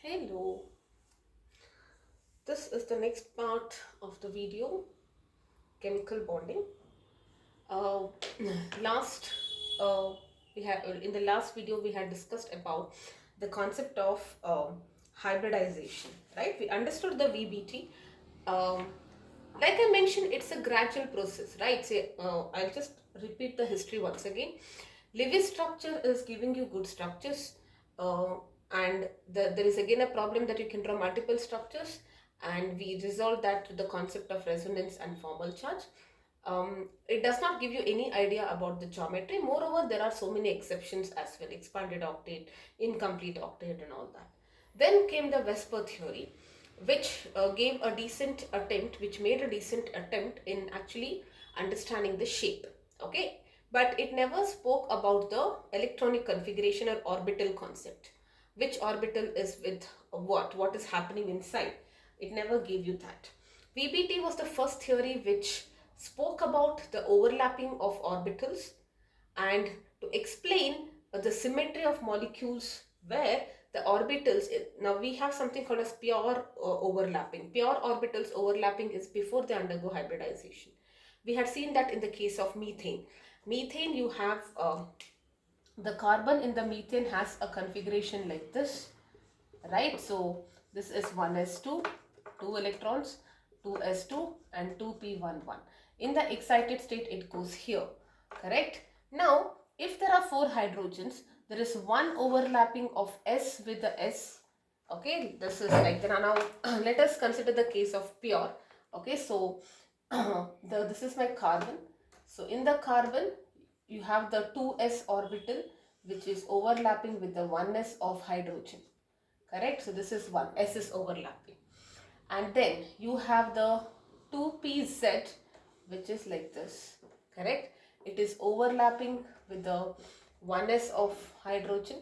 Hello, this is the next part of the video, chemical bonding. Uh, last we had in the last video we had discussed about the concept of hybridization, right? We understood the VBT. Um, like I mentioned, it's a gradual process, right? Say, I'll just repeat the history once again. Lewis structure is giving you good structures, uh, and there is again a problem that you can draw multiple structures, and we resolve that to the concept of resonance and formal charge. It does not give you any idea about the geometry. Moreover, there are so many exceptions as well: expanded octet, incomplete octet, and all that. Then came the Vesper theory, which gave a decent attempt, which made a decent attempt in actually understanding the shape. Okay, but it never spoke about the electronic configuration or orbital concept. Which orbital is with what is happening inside. It never gave you that. VBT was the first theory which spoke about the overlapping of orbitals and to explain the symmetry of molecules where the orbitals, now we have something called as pure overlapping. Pure orbitals overlapping is before they undergo hybridization. We had seen that in the case of methane. Methane, you have the carbon in the methane has a configuration like this, right? So this is 1s2, 2 electrons, 2s2 and 2p11. In the excited state it goes here, correct? Now if there are 4 hydrogens, there is one overlapping of s with the s. Okay, this is like the now let us consider the case of pure. Okay, so this is my carbon. So in the carbon you have the 2s orbital which is overlapping with the 1s of hydrogen, correct? So this is 1, s is overlapping, and then you have the 2pz which is like this, correct? It is overlapping with the 1s of hydrogen.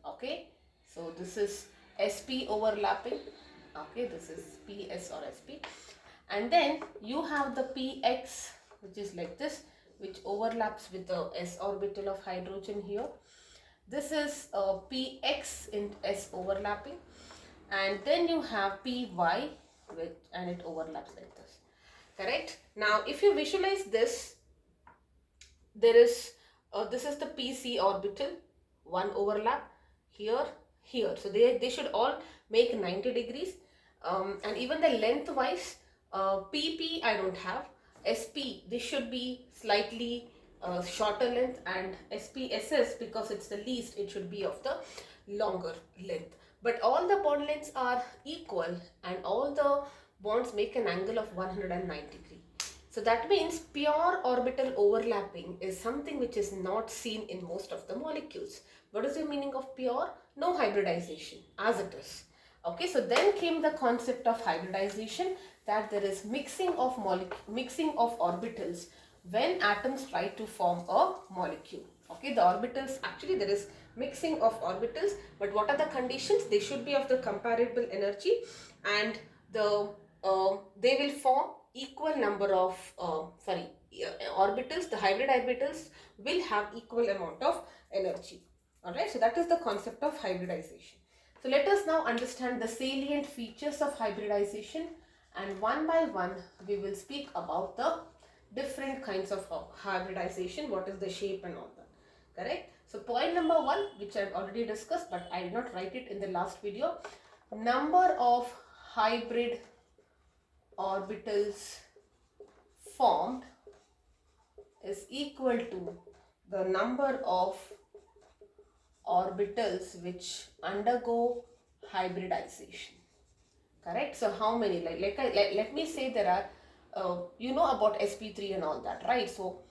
Okay, so this is sp overlapping. Okay, this is ps or sp, and then you have the px which is like this, which overlaps with the s orbital of hydrogen here. This is px in s overlapping, and then you have py with, and it overlaps like this, correct? Now if you visualize this, there is this is the pc orbital, one overlap here, here, so they should all make 90 degrees, and even the lengthwise, pp I don't have, sp this should be slightly shorter length, and spss because it's the least, it should be of the longer length, but all the bond lengths are equal and all the bonds make an angle of 109 degree. So that means pure orbital overlapping is something which is not seen in most of the molecules. What is the meaning of pure? No hybridization, as it is. Okay, so then came the concept of hybridization, that there is mixing of orbitals when atoms try to form a molecule. Okay, the orbitals, actually there is mixing of orbitals, but what are the conditions? They should be of the comparable energy, and they will form equal number of orbitals. The hybrid orbitals will have equal amount of energy. Alright, so that is the concept of hybridization. So let us now understand the salient features of hybridization, and one by one we will speak about the different kinds of hybridization, what is the shape and all that, correct? So point number 1, which I have already discussed but I did not write it in the last video, number of hybrid orbitals formed is equal to the number of orbitals which undergo hybridization, correct? So how many, let me say there are you know about Sp3 and all that, right? So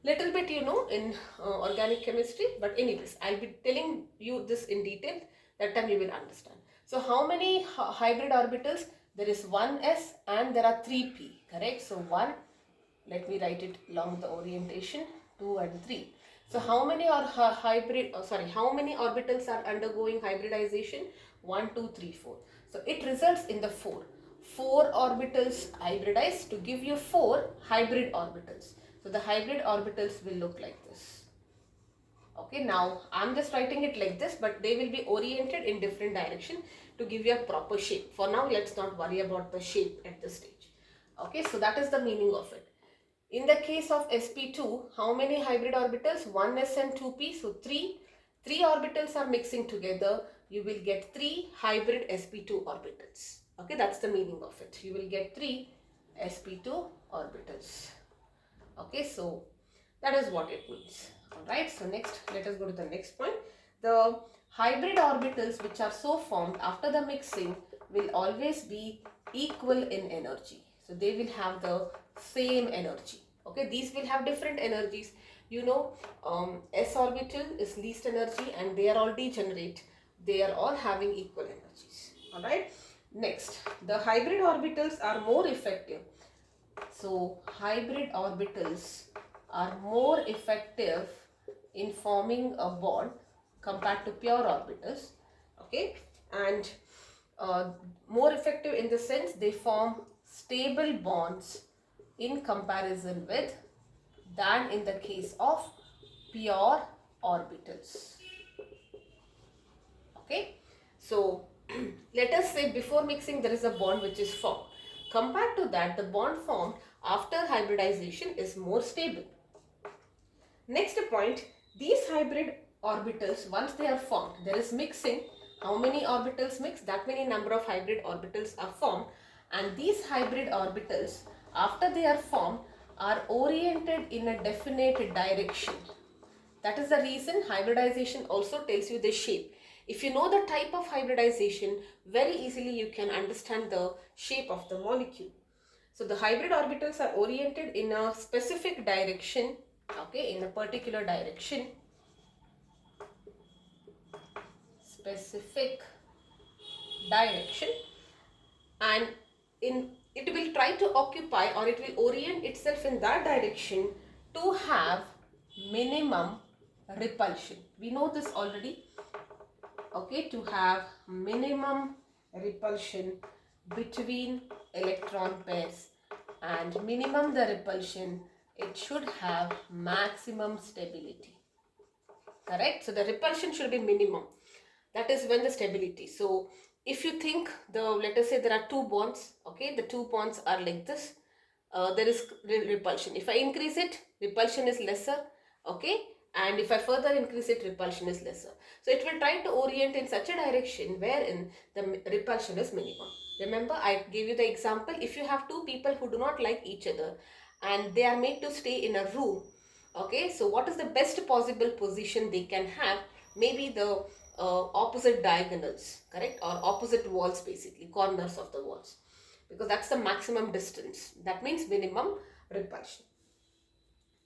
little bit you know in organic chemistry, but anyways I'll be telling you this in detail, that time you will understand. So how many hybrid orbitals? There is 1s and there are 3p, correct? So 1, let me write it along the orientation, 2 and 3. So how many are how many orbitals are undergoing hybridization? 1, 2, 3, 4. So it results in the 4 orbitals hybridized to give you 4 hybrid orbitals. So the hybrid orbitals will look like this. Okay, now I'm just writing it like this, but they will be oriented in different direction to give you a proper shape. For now, let's not worry about the shape at this stage. Okay, so that is the meaning of it. In the case of sp2, how many hybrid orbitals? 1s and 2p, so 3. 3 orbitals are mixing together. You will get 3 hybrid sp2 orbitals. Okay, that's the meaning of it. You will get 3 sp2 orbitals. Okay, so that is what it means. Alright, so next, let us go to the next point. The hybrid orbitals which are so formed after the mixing will always be equal in energy. So they will have the same energy. Okay, these will have different energies. You know, s orbital is least energy and they are all degenerate. They are all having equal energies. Alright, next, the hybrid orbitals are more effective. So hybrid orbitals are more effective in forming a bond compared to pure orbitals. Okay, and more effective in the sense they form stable bonds in comparison with than in the case of pure orbitals. Okay, so let us say before mixing there is a bond which is formed. Compared to that, the bond formed after hybridization is more stable. Next point, these hybrid orbitals, once they are formed, there is mixing. How many orbitals mix? That many number of hybrid orbitals are formed, and these hybrid orbitals, after they are formed, are oriented in a definite direction. That is the reason hybridization also tells you the shape. If you know the type of hybridization, very easily you can understand the shape of the molecule. So the hybrid orbitals are oriented in a specific direction, okay, in a particular direction, specific direction, and it will try to occupy, or it will orient itself in that direction to have minimum repulsion. We know this already. Okay, to have minimum repulsion between electron pairs, and minimum the repulsion, it should have maximum stability. Correct? So the repulsion should be minimum. That is when the stability. So if you think let us say there are two bonds, okay, the two bonds are like this, there is repulsion. If I increase it, repulsion is lesser, okay, and if I further increase it, repulsion is lesser. So it will try to orient in such a direction wherein the repulsion is minimum. Remember, I gave you the example. If you have two people who do not like each other and they are made to stay in a room, okay, so what is the best possible position they can have? Maybe the opposite diagonals, correct, or opposite walls, basically corners of the walls, because that's the maximum distance. That means minimum repulsion.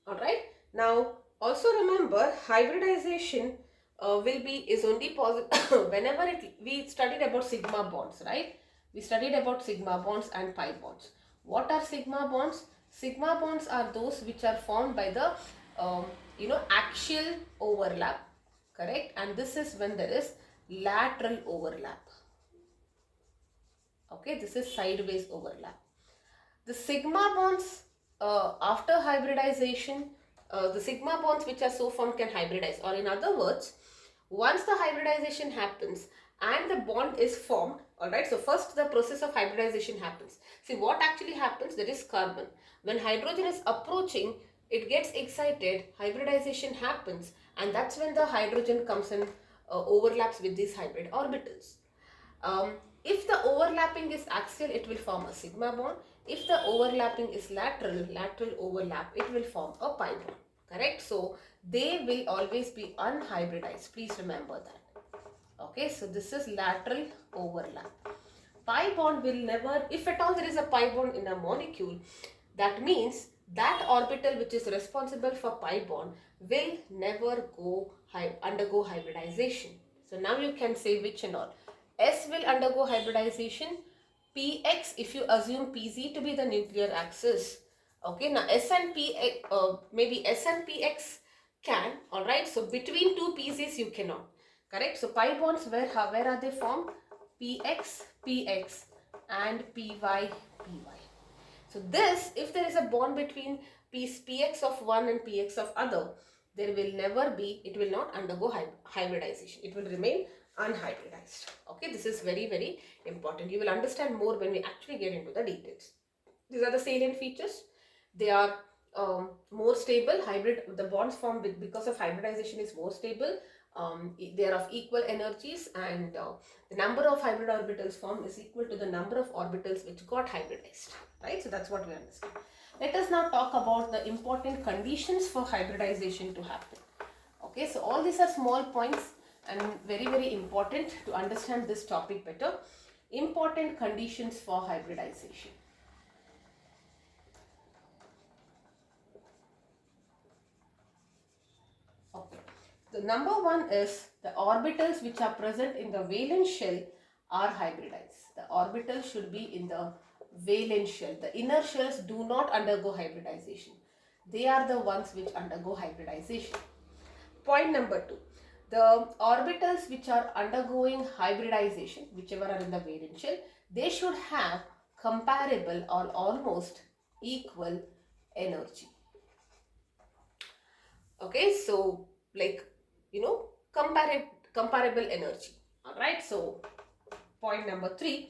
All right, now also remember, hybridization is only possible whenever we studied about sigma bonds, right? We studied about sigma bonds and pi bonds. What are sigma bonds? Sigma bonds are those which are formed by the axial overlap, correct, and this is when there is lateral overlap. Okay, this is sideways overlap. The sigma bonds after hybridization, the sigma bonds which are so formed can hybridize, or in other words, once the hybridization happens and the bond is formed, alright, so first the process of hybridization happens. See what actually happens, there is carbon. When hydrogen is approaching, it gets excited, hybridization happens, and that's when the hydrogen comes and overlaps with these hybrid orbitals. If the overlapping is axial, it will form a sigma bond. If the overlapping is lateral overlap, it will form a pi bond. Correct? So they will always be unhybridized. Please remember that. Okay, so this is lateral overlap. Pi bond will never, if at all there is a pi bond in a molecule, that means that orbital which is responsible for pi bond will never undergo hybridization. So now you can say which and all. S will undergo hybridization. Px, if you assume Pz to be the nuclear axis. Okay, now S and P, maybe S and Px can, alright. So between two Pz's you cannot. Correct? So pi bonds, where are they formed? Px, Px and Py, Py. So this, if there is a bond between Px of one and Px of other, there will never be, it will not undergo hybridization. It will remain unhybridized. Okay, this is very, very important. You will understand more when we actually get into the details. These are the salient features. They are more stable. The bonds formed because of hybridization is more stable. They are of equal energies, and the number of hybrid orbitals formed is equal to the number of orbitals which got hybridized, right? So that's what we understand. Let us now talk about the important conditions for hybridization to happen. Okay, so all these are small points and very, very important to understand this topic better. Important conditions for hybridization. Okay. The number one is the orbitals which are present in the valence shell are hybridized. The orbitals should be in the valence shell. The inner shells do not undergo hybridization. They are the ones which undergo hybridization. Point number two. The orbitals which are undergoing hybridization, whichever are in the valence shell, they should have comparable or almost equal energy. Okay, so like, comparable energy. All right, so point number three,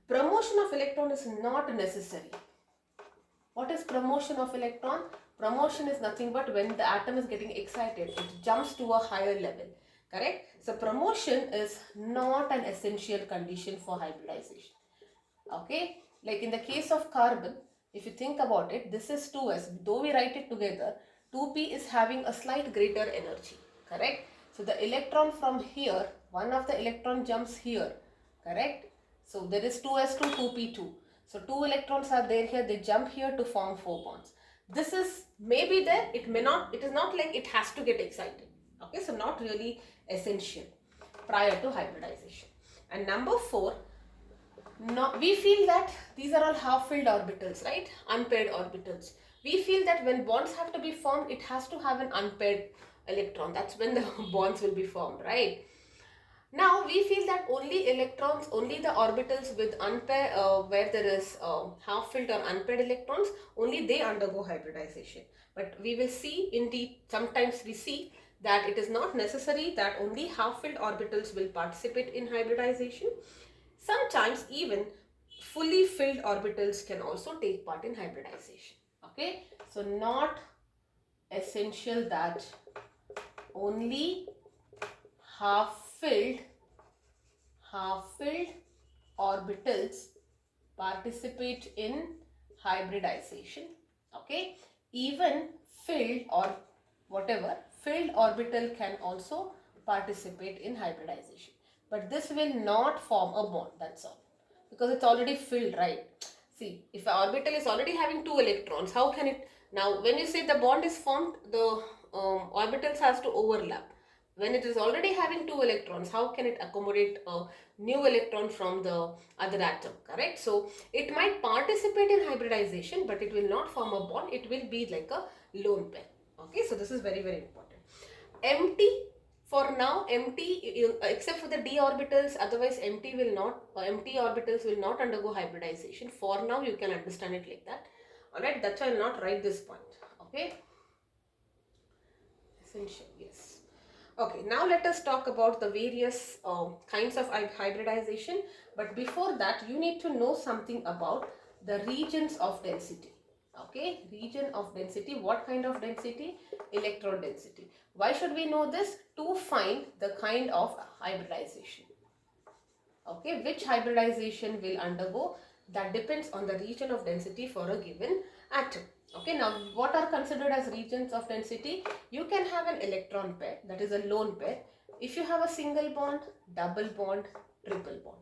promotion of electron is not necessary. What is promotion of electron? Promotion is nothing but when the atom is getting excited, it jumps to a higher level. Correct? So promotion is not an essential condition for hybridization. Okay, like in the case of carbon, if you think about it, this is 2s. Though we write it together, 2p is having a slight greater energy. Correct? So the electron from here, one of the electron jumps here. Correct? So there is 2s to 2p2. So 2 electrons are there here, they jump here to form 4 bonds. This is maybe there, it may not, it is not like it has to get excited. Okay, so not really essential prior to hybridization. And number 4, no, we feel that these are all half-filled orbitals, right? Unpaired orbitals. We feel that when bonds have to be formed, it has to have an unpaired electron. That's when the bonds will be formed, right? Now we feel that only electrons, only the orbitals with unpaired, where there is half-filled or unpaired electrons, only they undergo hybridization. But we will see indeed, sometimes we see that it is not necessary that only half-filled orbitals will participate in hybridization. Sometimes even fully filled orbitals can also take part in hybridization. Okay, so not essential that only half-filled orbitals participate in hybridization. Okay, even filled or whatever filled orbital can also participate in hybridization, but this will not form a bond, that's all, because it's already filled, right? See, if an orbital is already having 2 electrons, how can it, now when you say the bond is formed, the orbitals has to overlap. When it is already having 2 electrons, how can it accommodate a new electron from the other atom, correct? So it might participate in hybridization, but it will not form a bond, it will be like a lone pair. Okay, so this is very, very important. Empty, for now, empty, except for the d orbitals, otherwise empty orbitals will not undergo hybridization. For now, you can understand it like that. Alright, that's why I will not write this point. Okay, essential, yes. Okay, now let us talk about the various kinds of hybridization. But before that, you need to know something about the regions of density. Okay, region of density. What kind of density? Electron density. Why should we know this? To find the kind of hybridization. Okay, which hybridization will undergo? That depends on the region of density for a given atom. Okay, now what are considered as regions of density? You can have an electron pair, that is a lone pair. If you have a single bond, double bond, triple bond.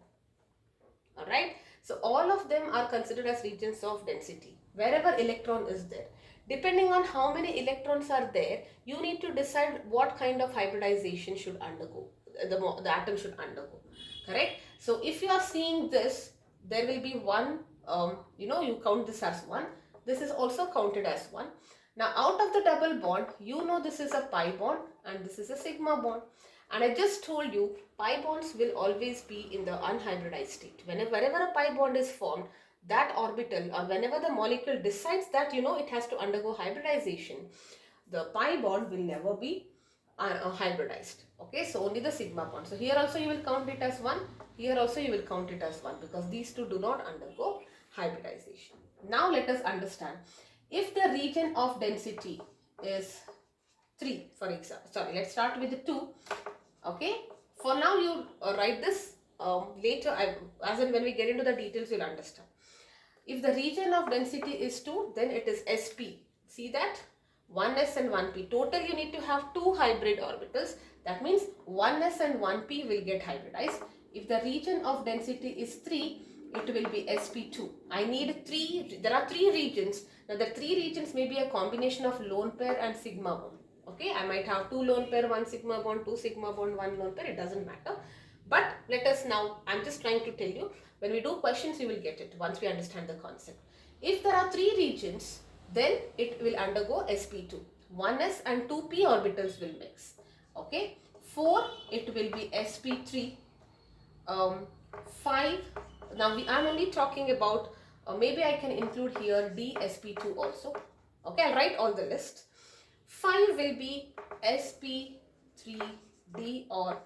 Alright, so all of them are considered as regions of density, wherever electron is there. Depending on how many electrons are there, you need to decide what kind of hybridization should undergo, the atom should undergo. Correct? So if you are seeing this, there will be one, you count this as 1. This is also counted as 1. Now out of the double bond, you know this is a pi bond and this is a sigma bond. And I just told you, pi bonds will always be in the unhybridized state. Wherever a pi bond is formed, that orbital, or whenever the molecule decides that, it has to undergo hybridization, the pi bond will never be hybridized. Okay, so only the sigma bond. So here also you will count it as 1, here also you will count it as 1, because these two do not undergo hybridization. Now let us understand, if the region of density is 3, for example, sorry, let's start with the 2. Okay, for now you write this, later as and when we get into the details you'll understand. If the region of density is 2, then it is Sp. See that? 1s and 1p. Total you need to have 2 hybrid orbitals. That means 1s and 1p will get hybridized. If the region of density is 3, it will be Sp2. I need 3. There are 3 regions. Now the 3 regions may be a combination of lone pair and sigma bond. Okay, I might have 2 lone pair, 1 sigma bond, 2 sigma bond, 1 lone pair. It doesn't matter. But let us now, I'm just trying to tell you, when we do questions you will get it once we understand the concept. If there are 3 regions, then it will undergo Sp2. 1s and 2p orbitals will mix. Okay, 4 it will be Sp3. 5, now I'm only talking about, maybe I can include here dsp2 also. Okay, I'll write all the list. 5 will be Sp3d or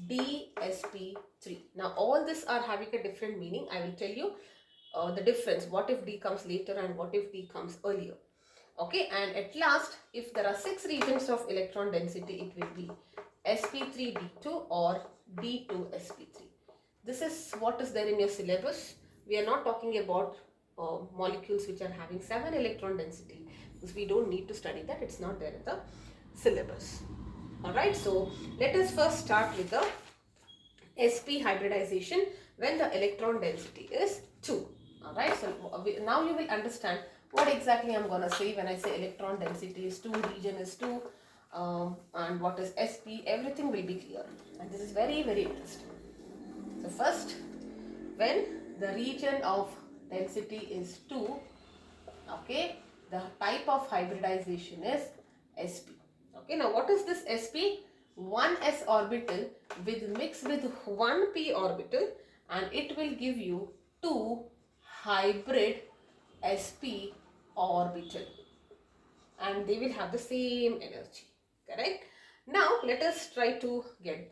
dsp3. Now all these are having a different meaning. I will tell you the difference, what if d comes later and what if d comes earlier. Okay, and at last, if there are 6 regions of electron density, it will be Sp3d2 or d2sp3. This is what is there in your syllabus. We are not talking about molecules which are having 7 electron density, because we don't need to study that. It's not there in the syllabus. Alright, so let us first start with the Sp hybridization when the electron density is 2. Alright, so now you will understand what exactly I'm going to say when I say electron density is 2, region is 2, and what is Sp. Everything will be clear, and this is very, very interesting. So first, when the region of density is 2, okay, the type of hybridization is Sp. Okay, now what is this Sp? 1s orbital mixed with 1p orbital, and it will give you 2 hybrid Sp orbital, and they will have the same energy. Correct? Now let us try to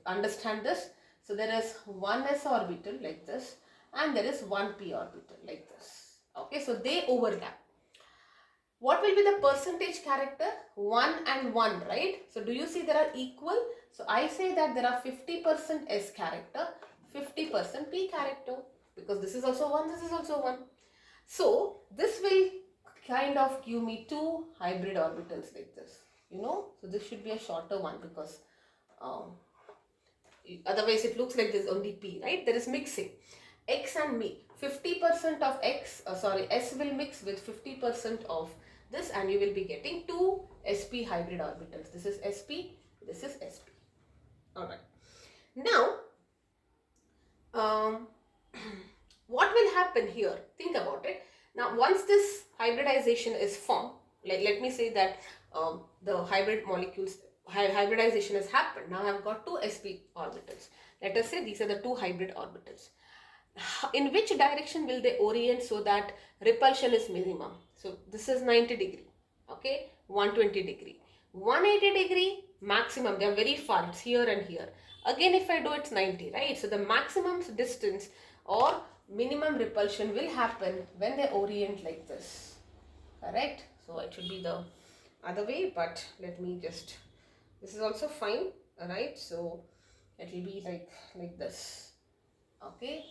understand this. So there is 1s orbital like this, and there is 1p orbital like this. Okay, so they overlap. What will be the percentage character? 1 and 1, right? So do you see there are equal? So I say that there are 50% S character, 50% P character, because this is also 1, this is also 1. So this will kind of give me 2 hybrid orbitals like this, So this should be a shorter one, because otherwise it looks like there's only P, right? There is mixing. X and me, 50% of X, S will mix with 50% of this, and you will be getting 2 Sp hybrid orbitals. This is Sp, this is Sp. Alright. Now, what will happen here? Think about it. Now, once this hybridization is formed, like let me say that the hybrid molecules, hybridization has happened. Now I have got 2 Sp orbitals. Let us say these are the 2 hybrid orbitals. In which direction will they orient so that repulsion is minimum? So this is 90 degree, okay, 120 degree, 180 degree maximum. They are very far, it's here and here. Again, if I do, it's 90, right? So the maximum distance or minimum repulsion will happen when they orient like this. Correct? So it should be the other way, but let me just, this is also fine. Alright, so it will be like this. Okay,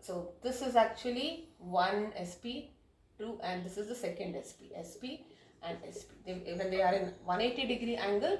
so this is actually 1 Sp2, and this is the second Sp, Sp and Sp. When they are in 180 degree angle,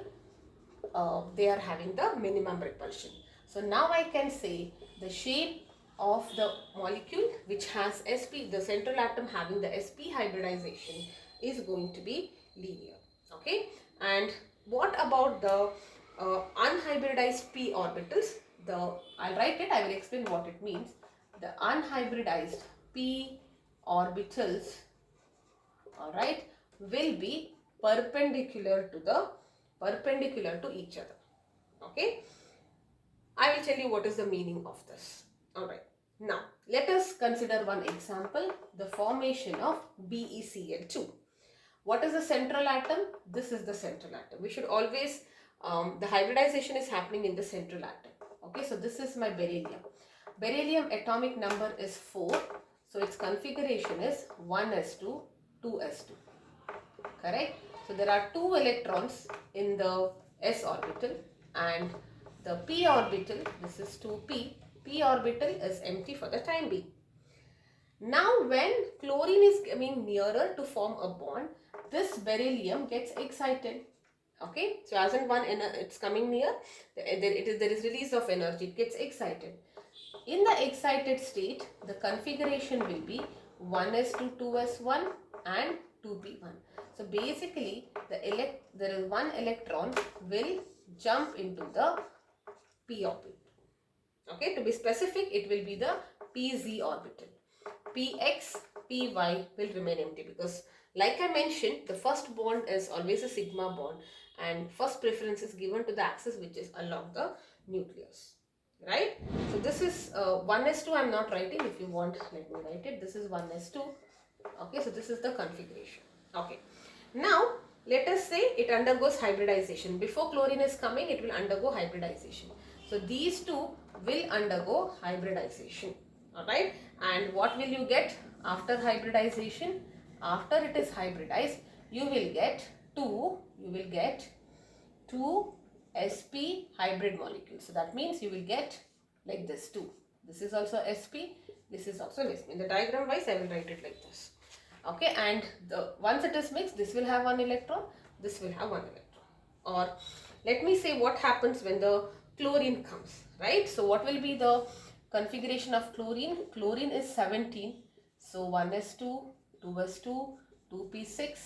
they are having the minimum repulsion. So now I can say the shape of the molecule which has Sp, the central atom having the Sp hybridization, is going to be linear. Okay, and what about the unhybridized p orbitals? I'll write it, I will explain what it means. The unhybridized p orbitals, alright, will be perpendicular to each other. Okay, I will tell you what is the meaning of this. Alright, now let us consider one example, the formation of BeCl2. What is the central atom? This is the central atom. We should always, the hybridization is happening in the central atom. Okay, so this is my beryllium. Beryllium atomic number is 4. So its configuration is 1s2, 2s2. Correct? So there are 2 electrons in the s orbital, and the p orbital, this is 2p, p orbital is empty for the time being. Now when chlorine is coming nearer to form a bond, this beryllium gets excited. Okay, so as in it's coming near, there is release of energy, it gets excited. In the excited state, the configuration will be 1s2, 2s1 and 2p1. So basically, there is one electron will jump into the p orbital. Okay, to be specific, it will be the pz orbital. Px, Py will remain empty, because like I mentioned, the first bond is always a sigma bond, and first preference is given to the axis which is along the nucleus. Right? So this is 1s2. I am not writing. If you want, let me write it. This is 1s2. Okay, so this is the configuration. Okay. Now, let us say it undergoes hybridization. Before chlorine is coming, it will undergo hybridization. So these two will undergo hybridization. Alright, and what will you get after hybridization? After it is hybridized, you will get two sp hybrid molecules. So that means you will get like this 2. This is also sp, this is also sp. In the diagram wise, I will write it like this. Okay, and once it is mixed, this will have 1 electron, this will have 1 electron. Or let me say what happens when the chlorine comes, right? So what will be the configuration of chlorine? Chlorine is 17. So 1s2, 2s2, 2p6,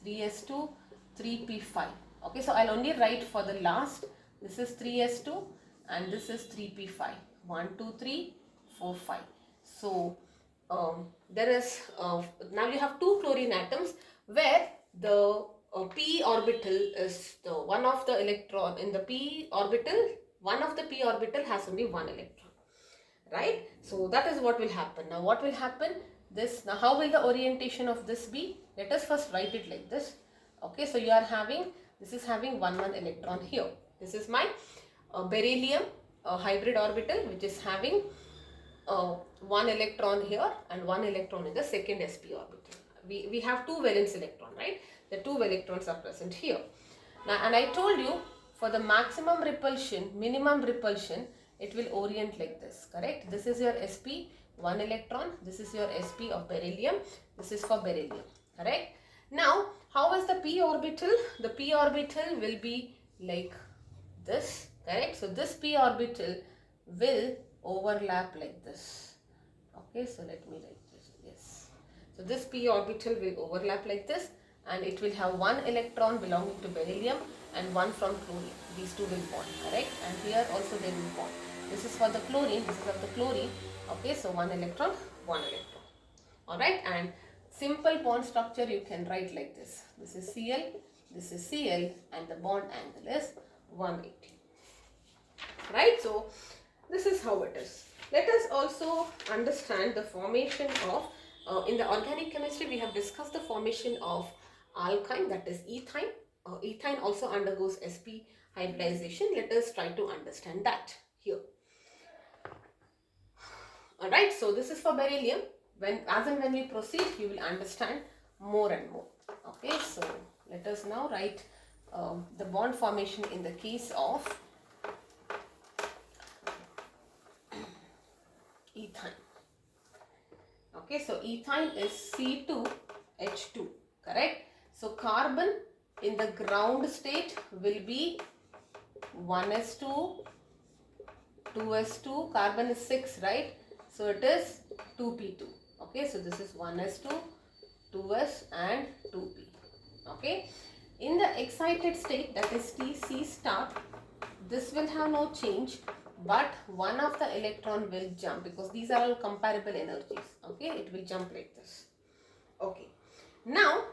3s2, 3p5. Okay, so I'll only write for the last. This is 3s2 and this is 3p5. 1, 2, 3, 4, 5. So there is, now you have 2 chlorine atoms where the p orbital is the one of the electron in the p orbital. One of the p orbital has only 1 electron. Right? So that is what will happen. Now what will happen? Now how will the orientation of this be? Let us first write it like this. Okay, so you are having, this is having 1 electron here. This is my beryllium hybrid orbital, which is having 1 electron here and 1 electron in the second sp orbital. We have 2 valence electron, right? The 2 electrons are present here. Now, and I told you, for the maximum repulsion, minimum repulsion, it will orient like this, correct? This is your sp, 1 electron. This is your sp of beryllium. This is for beryllium, correct? Now, how is the p orbital? The p orbital will be like this, correct? So this p orbital will overlap like this. Okay, so let me write this. Yes. So this p orbital will overlap like this, and it will have 1 electron belonging to beryllium and 1 from chlorine. These two will bond, correct? And here also they will bond. This is for the chlorine, this is of the chlorine. Okay, so 1 electron, 1 electron. Alright, and simple bond structure you can write like this. This is Cl, this is Cl, and the bond angle is 180. Right, so this is how it is. Let us also understand the formation of, in the organic chemistry we have discussed the formation of alkyne, that is ethine. Ethine also undergoes sp hybridization. Let us try to understand that here. Alright, so this is for beryllium. As and when we proceed, you will understand more and more. Okay, so let us now write the bond formation in the case of ethine. Okay, so ethine is C2H2, correct? So carbon in the ground state will be 1s2, 2s2, carbon is 6, right? So it is 2p2. Okay, so this is 1s2, 2s and 2p. Okay, in the excited state, that is Tc star, this will have no change, but one of the electron will jump, because these are all comparable energies. Okay, it will jump like this. Okay, now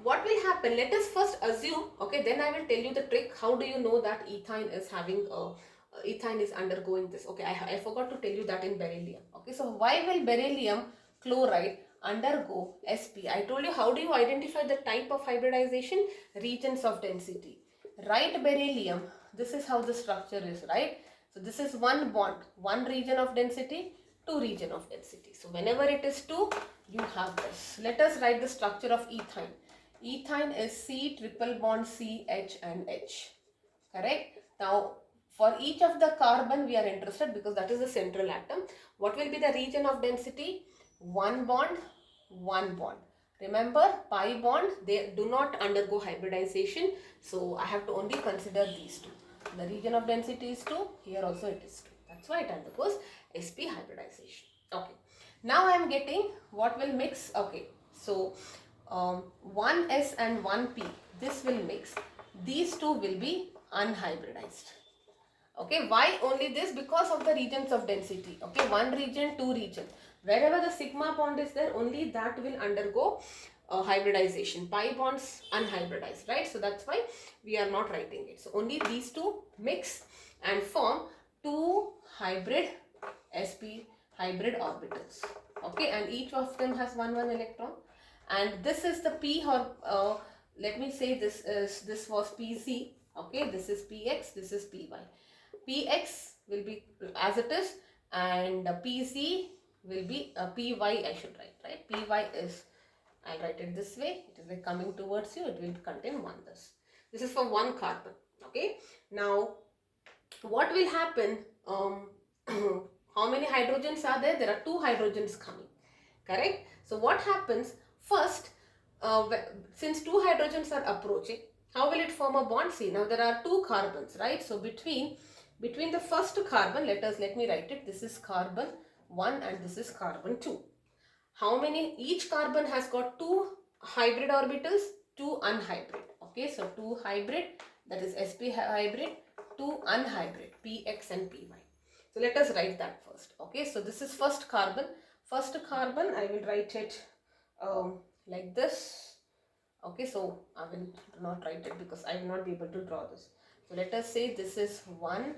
what will happen? Let us first assume, okay, then I will tell you the trick. How do you know that ethine is having ethine is undergoing this? Okay, I forgot to tell you that in beryllium. Okay, so why will beryllium chloride undergo Sp. I told you, how do you identify the type of hybridization? Regions of density. Right beryllium, this is how the structure is, right? So this is one bond, one region of density, two region of density. So whenever it is two, you have this. Let us write the structure of ethine. Ethine is C triple bond C, H and H. Correct? Now, for each of the carbon we are interested because that is the central atom. What will be the region of density? One bond, one bond. Remember, pi bond, they do not undergo hybridization. So, I have to only consider these two. The region of density is 2. Here also it is 2. That's why it undergoes Sp hybridization. Okay. Now, I am getting what will mix. Okay. So, 1s and 1p, this will mix. These two will be unhybridized. Okay, why only this? Because of the regions of density. Okay, one region, two region. Wherever the sigma bond is there, only that will undergo hybridization. Pi bonds unhybridized, right? So that's why we are not writing it. So only these two mix and form two hybrid sp hybrid orbitals. Okay, and each of them has one electron. And this is the p, or let me say this was pc. Okay, this is px, this is py. Px will be as it is, and Pc will be Py. I should write, right? Py is, I'll write it this way. It is like coming towards you. It will contain one this. This is for one carbon. Okay. Now, what will happen? How many hydrogens are there? There are two hydrogens coming. Correct. So what happens first? Since two hydrogens are approaching, how will it form a bond? See, now there are two carbons, right? So between the first carbon, let me write it. This is carbon 1 and this is carbon 2. How many? Each carbon has got two hybrid orbitals, two unhybrid. Okay, so two hybrid, that is sp hybrid, two unhybrid, px and py. So let us write that first. Okay, so this is first carbon. First carbon, I will write it like this. Okay, so I will not write it because I will not be able to draw this. So let us say this is one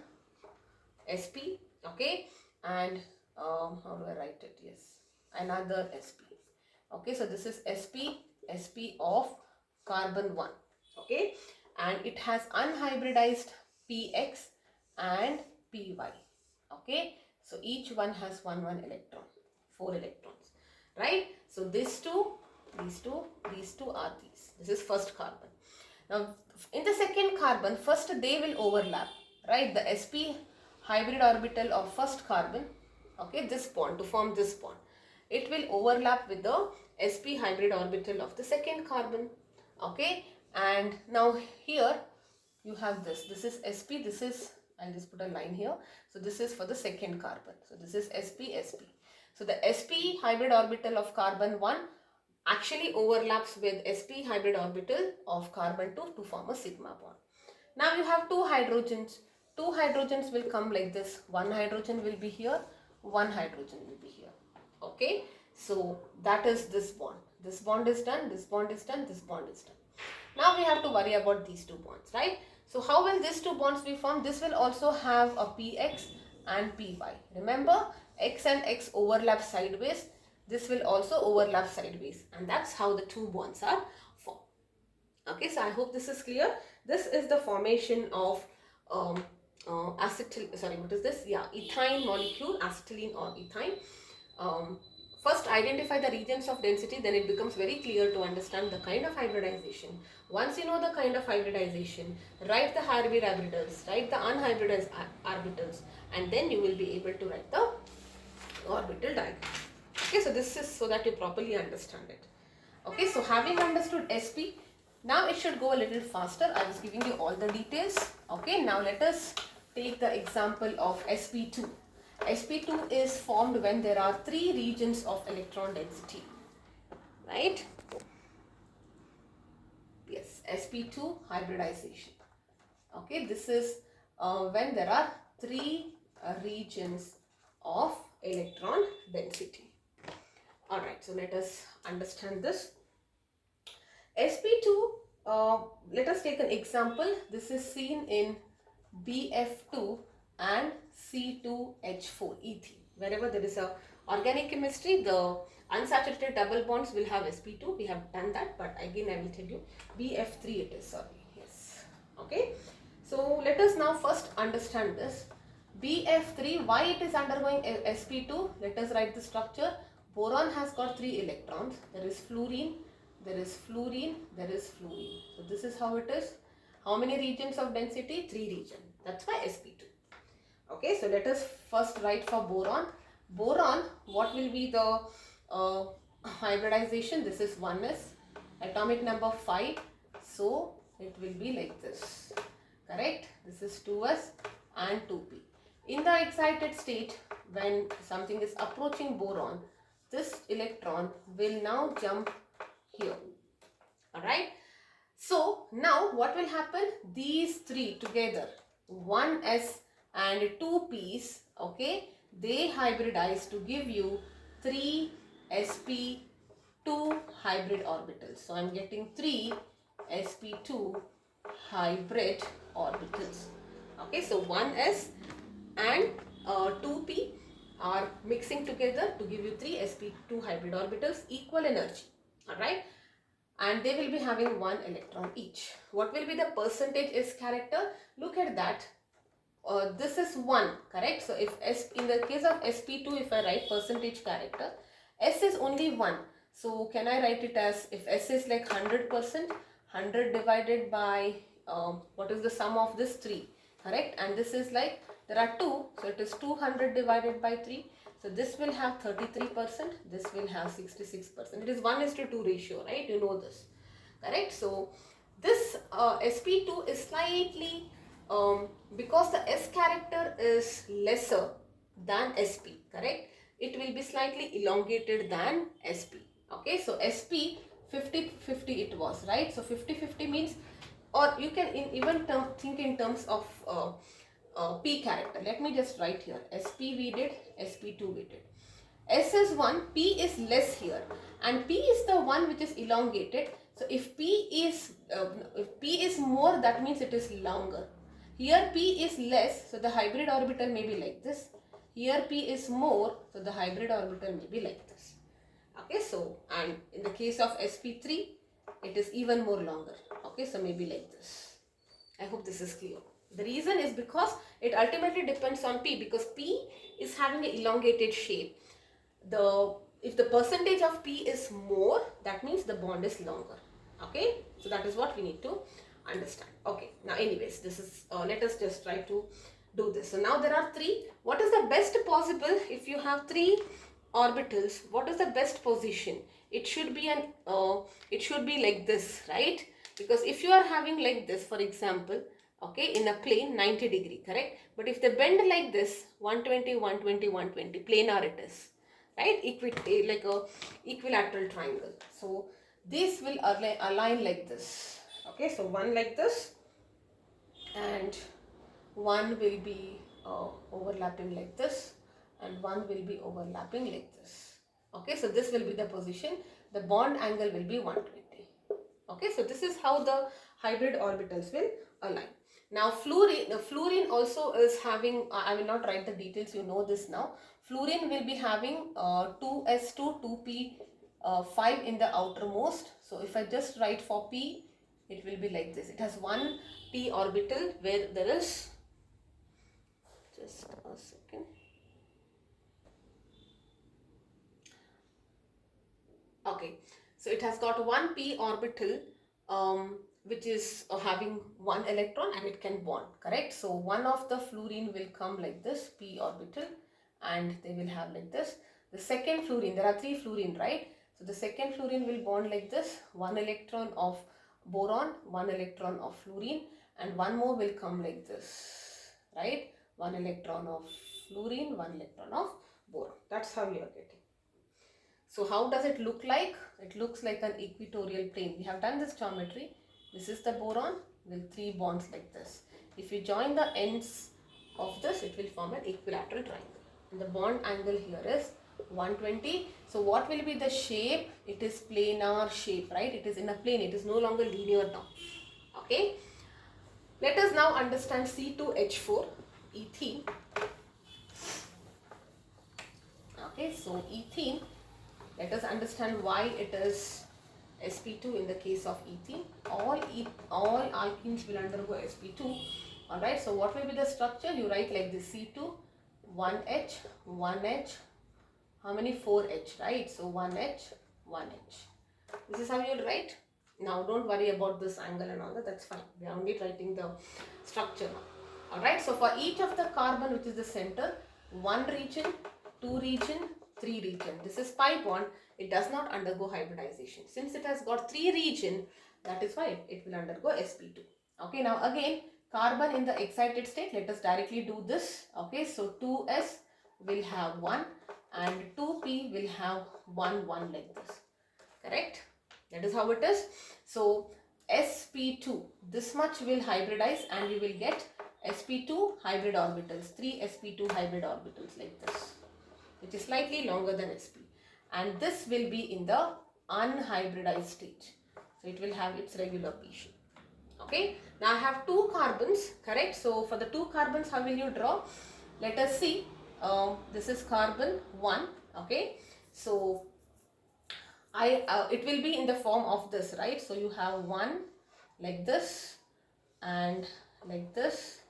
sp. Okay, and how do I write it? Yes, another sp. Okay, so this is sp of carbon 1. Okay, and it has unhybridized px and py. Okay, so each one has one electron, 4 electrons, right? So these two are these. This is first carbon. Now in the second carbon, first they will overlap, right? The sp hybrid orbital of first carbon, okay, this bond, to form this bond, it will overlap with the sp hybrid orbital of the second carbon. Okay, and now here you have this is sp, this is, I'll just put a line here. So this is for the second carbon. So this is sp. So the sp hybrid orbital of carbon 1 actually overlaps with sp hybrid orbital of carbon 2 to form a sigma bond. Now you have two hydrogens. Two hydrogens will come like this. One hydrogen will be here, one hydrogen will be here. Okay, so that is this bond. This bond is done, this bond is done, this bond is done. Now we have to worry about these two bonds, right? So how will these two bonds be formed? This will also have a px and py. Remember, x and x overlap sideways. This will also overlap sideways, and that's how the two bonds are formed. Okay, so I hope this is clear. This is the formation of ethine molecule, acetylene or ethine. First identify the regions of density, then it becomes very clear to understand the kind of hybridization. Once you know the kind of hybridization, write the hybrid orbitals, write the unhybridized orbitals, and then you will be able to write the orbital diagram. Okay, so this is so that you properly understand it. Okay, so having understood sp, now it should go a little faster. I was giving you all the details. Okay, now let us take the example of sp2. Sp2 is formed when there are 3 regions of electron density, right? Yes, sp2 hybridization. Okay, this is when there are 3 regions of electron density. Alright, so let us understand this. Sp2, let us take an example. This is seen in Bf2 and C2H4 ethene, Wherever there is a organic chemistry, the unsaturated double bonds will have sp2. We have done that, but again I will tell you bf3 it is, sorry. Yes. Okay. So let us now first understand this. bf3, why it is undergoing sp2? Let us write the structure. Boron has got 3 electrons. There is fluorine, there is fluorine, there is fluorine. So this is how it is. How many regions of density? 3 regions. That's why sp2. Okay, so let us first write for boron. Boron, what will be the hybridization? This is 1s, atomic number 5. So it will be like this. Correct? This is 2s and 2p. In the excited state, when something is approaching boron, this electron will now jump here. Alright? So now what will happen? These 3 together, 1s and 2p's, okay, they hybridize to give you 3 sp2 hybrid orbitals. So I am getting 3 sp2 hybrid orbitals. Okay, so 1s and 2p are mixing together to give you 3 sp2 hybrid orbitals, equal energy. Alright, and they will be having 1 electron each. What will be the percentage S character? Look at that. This is 1, correct? So if S, in the case of sp2, if I write percentage character, S is only 1. So can I write it as, if S is like 100%, 100 divided by what is the sum of this 3, correct? And this is like, there are 2, so it is 200 divided by 3. So this will have 33%, this will have 66%. It is 1:2 ratio, right? You know this, correct? So this sp2 is slightly, because the S character is lesser than sp, correct? It will be slightly elongated than sp. Okay, so sp 50-50 it was, right? So 50-50 means, or you can even think in terms of p character. Let me just write here, sp we did, sp2 we did. S is 1, P is less here, and P is the one which is elongated. So if P is more, that means it is longer. Here P is less, so the hybrid orbital may be like this. Here P is more, so the hybrid orbital may be like this. Okay, so, and in the case of sp3, it is even more longer. Okay, so maybe like this. I hope this is clear. The reason is because it ultimately depends on P, because P is having an elongated shape. If the percentage of P is more, that means the bond is longer. Okay, so that is what we need to understand. Okay, now anyways, this is let us just try to do this. So now there are 3. What is the best possible if you have 3 orbitals? What is the best position? It should be like this, right? Because if you are having like this, for example, okay, in a plane 90 degree, correct? But if they bend like this, 120, 120, 120, planar it is, right? Like a equilateral triangle. So this will align like this. Okay, so one like this, and one will be overlapping like this, and one will be overlapping like this. Okay, so this will be the position. The bond angle will be 120. Okay, so this is how the hybrid orbitals will align. Now fluorine also is having, I will not write the details, you know this now. Fluorine will be having 2s2, 2p5 in the outermost. So if I just write for p, it will be like this. It has one p orbital where there is, just a second. Okay, so it has got one p orbital which is having 1 electron, and it can bond, correct? So one of the fluorine will come like this, p orbital, and they will have like this. The second fluorine, there are 3 fluorine, right? So the second fluorine will bond like this, 1 electron of boron, 1 electron of fluorine, and one more will come like this, right? 1 electron of fluorine, 1 electron of boron. That's how you are getting. So how does it look like? It looks like an equatorial plane. We have done this geometry. This is the boron with 3 bonds like this. If you join the ends of this, it will form an equilateral triangle. And the bond angle here is 120. So what will be the shape? It is planar shape, right? It is in a plane. It is no longer linear now. Okay. Let us now understand C2H4 ethene. Okay, so ethene, let us understand why it is Sp2 in the case of ethene. All alkenes will undergo Sp2. Alright, so what will be the structure? You write like this: C2, 1H, 1H, how many? 4H, right? So 1H, 1H. This is how you'll write. Now don't worry about this angle and all that, that's fine. We are only writing the structure now. Alright, so for each of the carbon which is the center, 1 region, 2 region, 3 region. This is pi bond. It does not undergo hybridization. Since it has got 3 region, that is why it will undergo Sp2. Okay, now again, carbon in the excited state, let us directly do this. Okay, so 2s will have 1 and 2p will have 1, 1 like this. Correct? That is how it is. So Sp2, this much will hybridize and you will get Sp2 hybrid orbitals, 3 Sp2 hybrid orbitals like this, which is slightly longer than Sp. And this will be in the unhybridized stage. So it will have its regular P shape. Okay. Now I have 2 carbons, correct? So for the 2 carbons, how will you draw? Let us see. This is carbon 1. Okay. So it will be in the form of this, right? So you have 1 like this and like this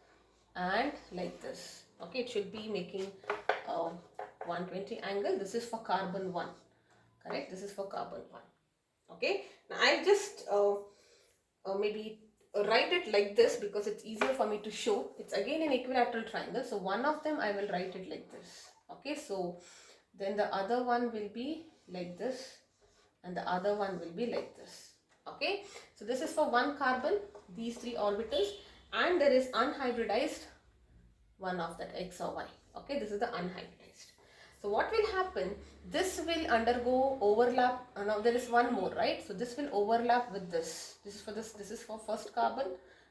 and like this. Okay, it should be making 120 angle. This is for carbon 1, correct? This is for carbon 1. Okay, now I'll just maybe write it like this because it's easier for me to show. It's again an equilateral triangle, so one of them I will write it like this. Okay, so then the other one will be like this and the other one will be like this. Okay, so this is for one carbon, these 3 orbitals, and there is unhybridized one of that X or Y. Okay, this is the unhybridized. So what will happen, this will undergo overlap. Now there is one more, right? So this will overlap with this. This is for first carbon,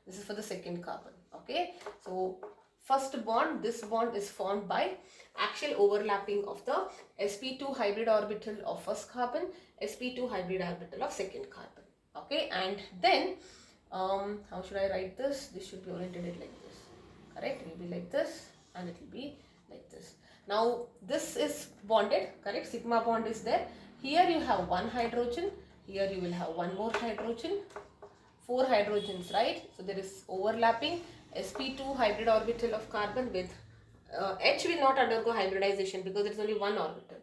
this is for the second carbon. Okay, so first bond, this bond is formed by axial overlapping of the Sp2 hybrid orbital of first carbon, Sp2 hybrid orbital of second carbon. Okay, and then how should I write this? This should be oriented like this. Correct? It will be like this and it will be like this. Now this is bonded, correct? Sigma bond is there. Here you have 1 hydrogen, here you will have 1 more hydrogen, 4 hydrogens, right? So there is overlapping Sp2 hybrid orbital of carbon with H will not undergo hybridization because it is only 1 orbital.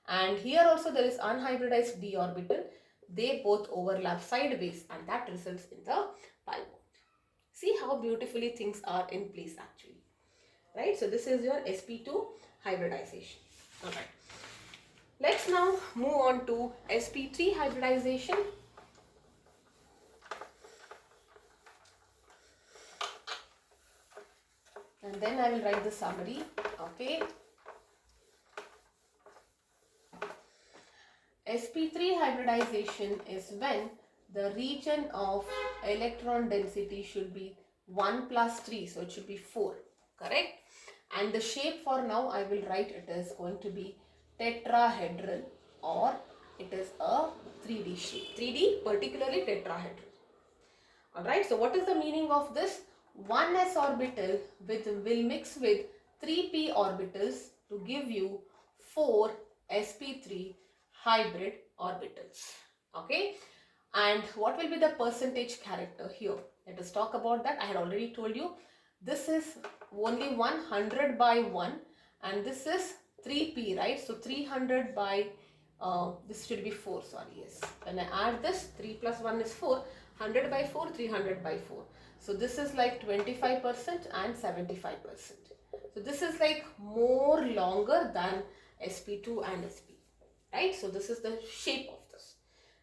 And here also there is unhybridized d orbital. They both overlap sideways and that results in the pi bond. See how beautifully things are in place actually, right? So this is your Sp2 hybridization. Alright. Let's now move on to Sp3 hybridization. And then I will write the summary. Okay. Sp3 hybridization is when the region of electron density should be 1 plus 3. So it should be 4. Correct? And the shape for now I will write it is going to be tetrahedral or it is a 3D shape. 3D, particularly tetrahedral. Alright, so what is the meaning of this? 1s orbital will mix with 3p orbitals to give you 4 Sp3 hybrid orbitals. Okay, and what will be the percentage character here? Let us talk about that. I had already told you this is only 100 by 1 and this is 3p, right? So 300 by this should be 4, sorry, yes. When I add this, 3 plus 1 is 4, 100 by 4, 300 by 4. So this is like 25% and 75%. So this is like more longer than Sp2 and Sp, right? So this is the shape of this.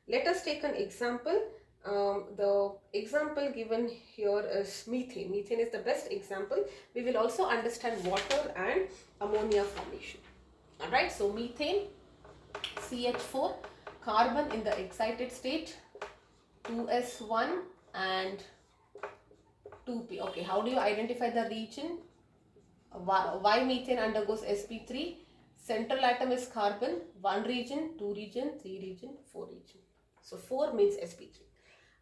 Let us take an example. The example given here is methane. Methane is the best example. We will also understand water and ammonia formation. Alright, so methane, CH4, carbon in the excited state, 2s1 and 2p. Okay, how do you identify the region? Why methane undergoes Sp3? Central atom is carbon, 1 region, 2 region, 3 region, 4 region. So 4 means Sp3.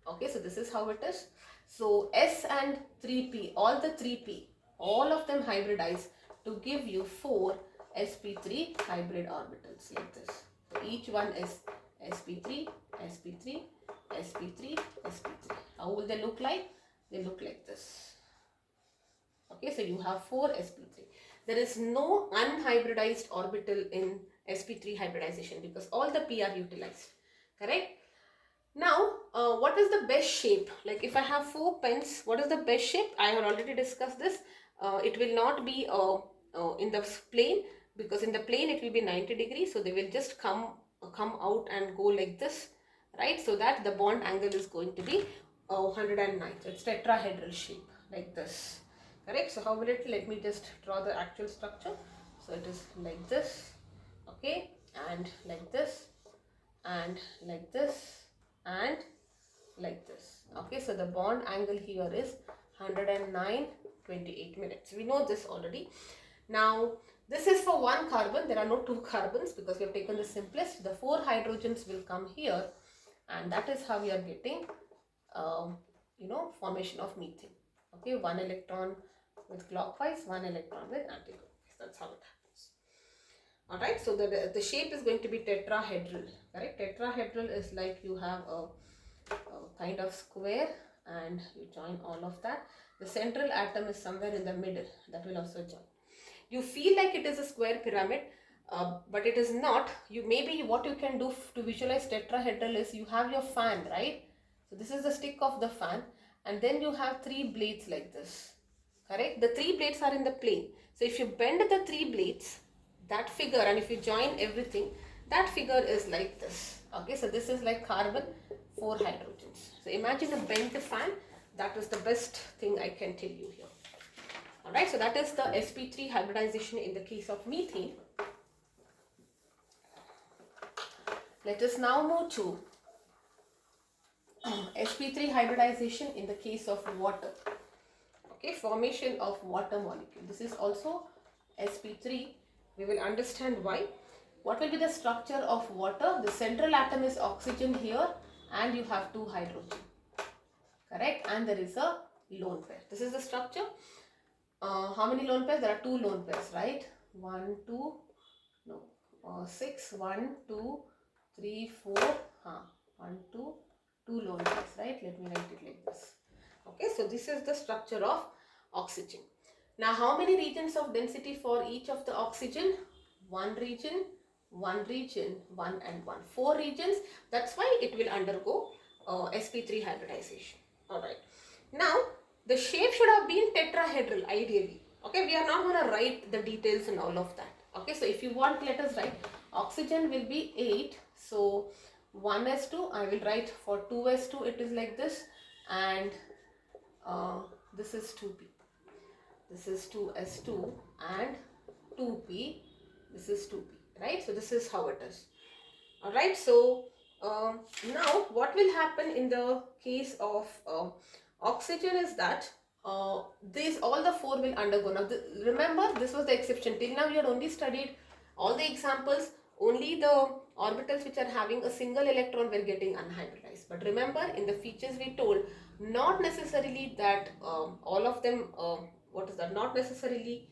Okay, so this is how it is. So S and 3p, all the 3p, all of them hybridize to give you 4 sp3 hybrid orbitals like this. So each one is sp3, sp3, sp3, sp3. How will they look like? They look like this. Okay, so you have 4 sp3. There is no unhybridized orbital in sp3 hybridization because all the p are utilized. Correct? Now, what is the best shape? Like if I have 4 pens, what is the best shape? I have already discussed this. It will not be in the plane, because in the plane it will be 90 degrees. So they will just come out and go like this, right? So that the bond angle is going to be 109. So it's tetrahedral shape like this. Correct? So how will it? Let me just draw the actual structure. So it is like this, okay, and like this, and like this, and like this. Okay, so the bond angle here is 109.28 minutes. We know this already. Now this is for one carbon. There are no 2 carbons because we have taken the simplest. The 4 hydrogens will come here, and that is how we are getting formation of methane. Okay, 1 electron with clockwise, 1 electron with anti-clockwise. That's how it happens. Alright, so the shape is going to be tetrahedral. Correct? Tetrahedral is like you have a kind of square and you join all of that. The central atom is somewhere in the middle. That will also join. You feel like it is a square pyramid, but it is not. What you can do to visualize tetrahedral is you have your fan, right? So this is the stick of the fan, and then you have 3 blades like this. Correct? The 3 blades are in the plane. So if you bend the 3 blades, that figure, and if you join everything, that figure is like this. Okay, so this is like carbon, 4 hydrogens. So imagine a bent fan. That is the best thing I can tell you here. Alright, so that is the sp3 hybridization in the case of methane. Let us now move to sp3 hybridization in the case of water. Okay, formation of water molecule. This is also sp3. We will understand why. What will be the structure of water? The central atom is oxygen here, and you have 2 hydrogen. Correct? And there is a lone pair. This is the structure. How many lone pairs? There are 2 lone pairs, right? 1, 2, no, 6, 1, 2, 3, 4, 1, 2, 2 lone pairs, right? Let me write it like this. Okay, so this is the structure of oxygen. Now, how many regions of density for each of the oxygen? 1 region, 1 region, 1 and 1. 4 regions. That's why it will undergo sp3 hybridization. Alright. Now, the shape should have been tetrahedral ideally. Okay, we are not going to write the details and all of that. Okay, so if you want, let us write. Oxygen will be 8. So 1s2, I will write for 2s2, it is like this. And this is 2p. This is 2s2 and 2p. This is 2p, right? So this is how it is. Alright, so now what will happen in the case of oxygen is that all the 4 will undergo. Now remember, this was the exception. Till now you had only studied all the examples, only the orbitals which are having a single electron were getting unhybridized. But remember, in the features we told, not necessarily that all of them, not necessarily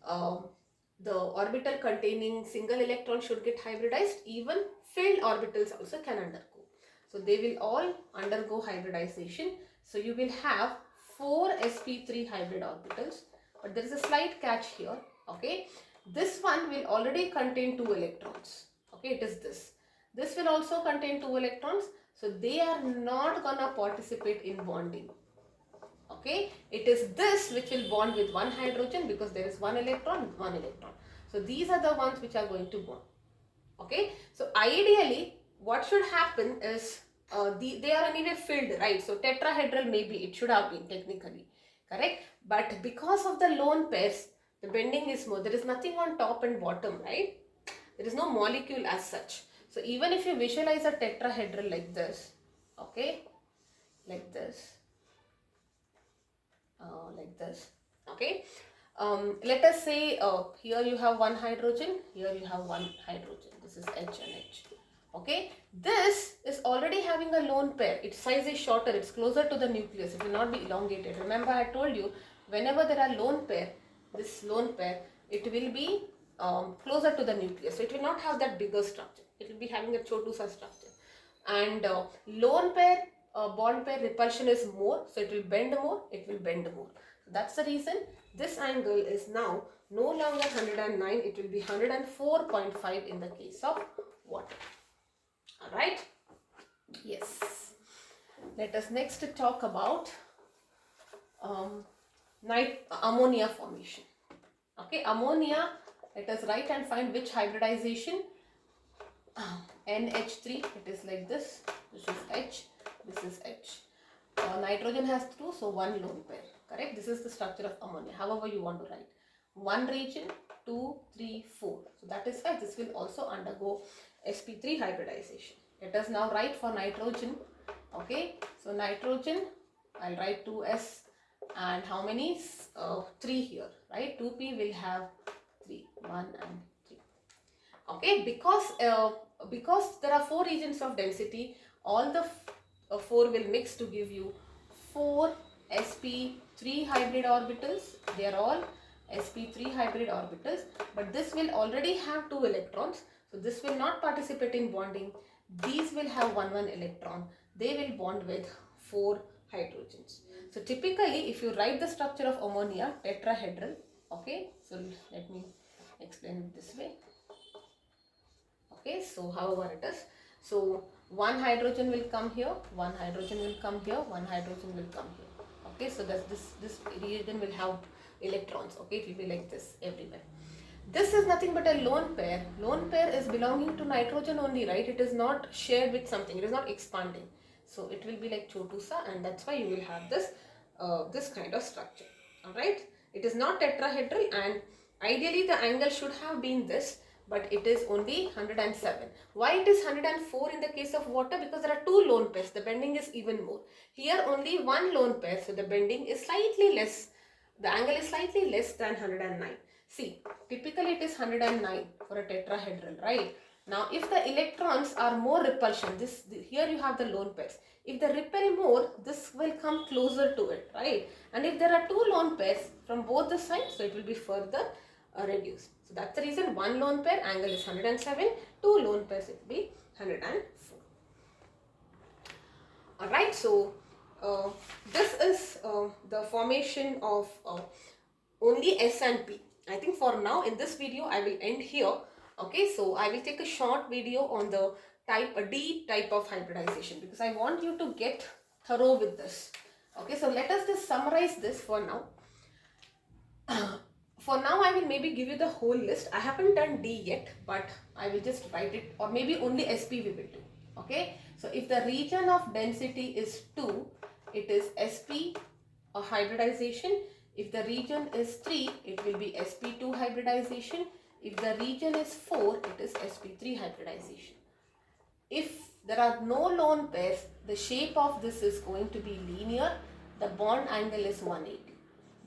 the orbital containing single electron should get hybridized. Even filled orbitals also can undergo. So they will all undergo hybridization. So you will have 4 sp3 hybrid orbitals, but there is a slight catch here. Okay, this one will already contain 2 electrons. Okay, it is this. This will also contain 2 electrons. So they are not gonna participate in bonding. Okay, it is this which will bond with 1 hydrogen because there is 1 electron, 1 electron. So these are the ones which are going to bond. Okay, so ideally what should happen is they are anyway filled, right? So tetrahedral maybe it should have been technically, correct? But because of the lone pairs, the bending is more. There is nothing on top and bottom, right? There is no molecule as such. So even if you visualize a tetrahedral like this, okay, like this, okay. Let us say here you have 1 hydrogen, here you have 1 hydrogen. This is H and H. Okay, this is already having a lone pair. Its size is shorter, it's closer to the nucleus, it will not be elongated. Remember, I told you, whenever there are lone pair, this lone pair, it will be closer to the nucleus. So it will not have that bigger structure. It will be having a Sp2 structure. And lone pair bond pair repulsion is more, so it will bend more, it will bend more. So that's the reason this angle is now no longer 109, it will be 104.5 in the case of water. Alright? Yes. Let us next talk about ammonia formation. Okay, ammonia, let us write and find which hybridization. NH3, it is like this. This is H, this is H. Nitrogen has 2, so 1 lone pair. Correct? This is the structure of ammonia. However you want to write. 1 region, 2, 3, 4. So that is why this will also undergo Sp3 hybridization. Let us now write for nitrogen. Okay, so nitrogen, I'll write 2s and how many? 3 here, right? 2p will have 3, 1 and 3. Okay, because there are 4 regions of density, all the 4 will mix to give you 4 Sp3 hybrid orbitals. They are all Sp3 hybrid orbitals, but this will already have 2 electrons, so this will not participate in bonding. These will have 1 electron. They will bond with 4 hydrogens. So typically, if you write the structure of ammonia, tetrahedral. Okay, so let me explain it this way. Okay, so however it is. So 1 hydrogen will come here, 1 hydrogen will come here, 1 hydrogen will come here. Okay, so that's this region will have electrons. Okay, it will be like this everywhere. This is nothing but a lone pair. Lone pair is belonging to nitrogen only, right? It is not shared with something. It is not expanding. So it will be like Sp2, and that's why you will have this this kind of structure. All right. It is not tetrahedral, and ideally the angle should have been this, but it is only 107. Why it is 104 in the case of water? Because there are 2 lone pairs. The bending is even more. Here only 1 lone pair, so the bending is slightly less. The angle is slightly less than 109. See, typically it is 109 for a tetrahedral, right? Now, if the electrons are more repulsion, here you have the lone pairs. If they repel more, this will come closer to it, right? And if there are 2 lone pairs from both the sides, so it will be further reduced. So that's the reason 1 lone pair angle is 107, 2 lone pairs it will be 104. Alright, so this is the formation of only S and P. I think for now in this video I will end here. Okay, so I will take a short video on the D type of hybridization, because I want you to get thorough with this. Okay, so let us just summarize this for now. For now I will maybe give you the whole list. I haven't done D yet, but I will just write it, or maybe only Sp we will do. Okay, so if the region of density is 2, it is Sp hybridization. If the region is 3, it will be Sp2 hybridization. If the region is 4, it is Sp3 hybridization. If there are no lone pairs, the shape of this is going to be linear. The bond angle is 180.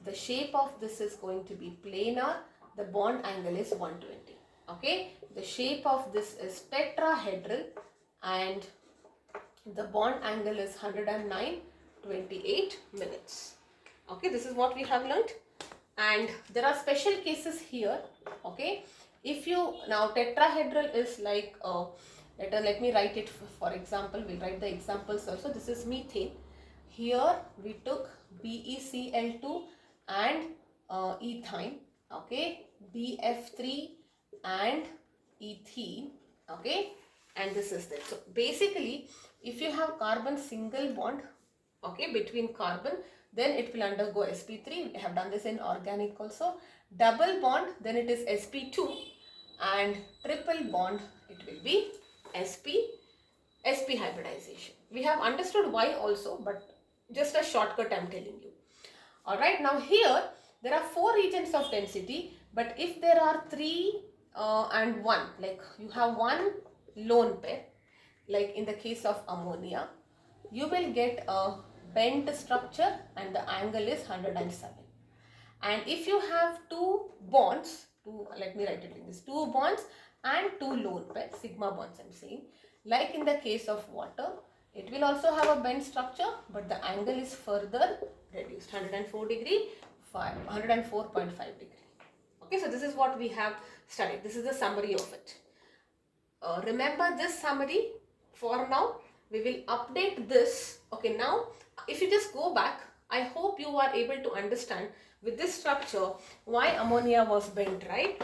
The shape of this is going to be planar. The bond angle is 120. Okay, the shape of this is tetrahedral, and the bond angle is 109.28 minutes. Okay, this is what we have learnt, and there are special cases here. Okay, if you now tetrahedral is like let me write it for example. We'll write the examples also. This is methane. Here we took BeCl2 and ethine. Okay, BF3 and ethene. Okay, and this is that. So basically, if you have carbon single bond, okay, between carbon, then it will undergo Sp3. We have done this in organic also. Double bond, then it is Sp2, and triple bond, it will be Sp hybridization. We have understood why also, but just a shortcut I am telling you. Alright, now here there are 4 regions of density, but if there are 3 and 1, like you have 1 lone pair, like in the case of ammonia, you will get a bent structure and the angle is 107. And if you have 2 bonds, let me write it like this, 2 bonds and 2 lone pairs, sigma bonds I am saying, like in the case of water, it will also have a bent structure, but the angle is further reduced, 104 degree, 104.5 degree. Okay, so this is what we have studied. This is the summary of it. Remember this summary. For now we will update this. Okay, now if you just go back, I hope you are able to understand with this structure why ammonia was bent, right?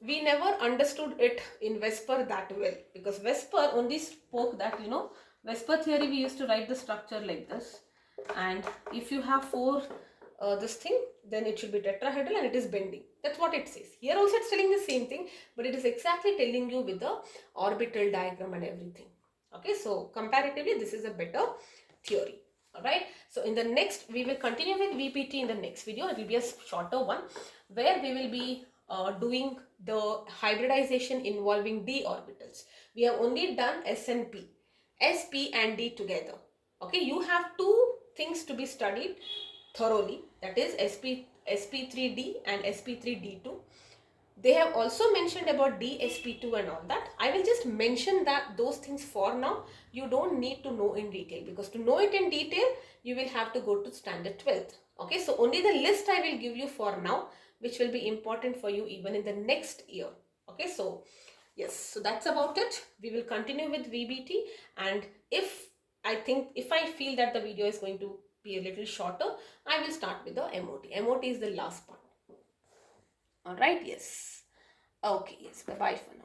We never understood it in Vesper that well, because Vesper only spoke that, Vesper theory we used to write the structure like this, and if you have four this thing, then it should be tetrahedral and it is bending. That's what it says. Here also it's telling the same thing, but it is exactly telling you with the orbital diagram and everything. Okay, so comparatively this is a better theory. Alright, so in the next we will continue with VPT in the next video. It will be a shorter one where we will be doing the hybridization involving d orbitals. We have only done S and P, S, P and D together. Okay, you have two things to be studied thoroughly, that is Sp3D and Sp3D2. They have also mentioned about DSP2 and all that. I will just mention that those things for now. You don't need to know in detail, because to know it in detail you will have to go to standard 12th. Okay, so only the list I will give you for now, which will be important for you even in the next year. Okay, so yes, so that's about it. We will continue with VBT, and if I feel that the video is going to be a little shorter, I will start with the MOT. MOT is the last part. All right, yes. Okay, yes. Bye-bye for now.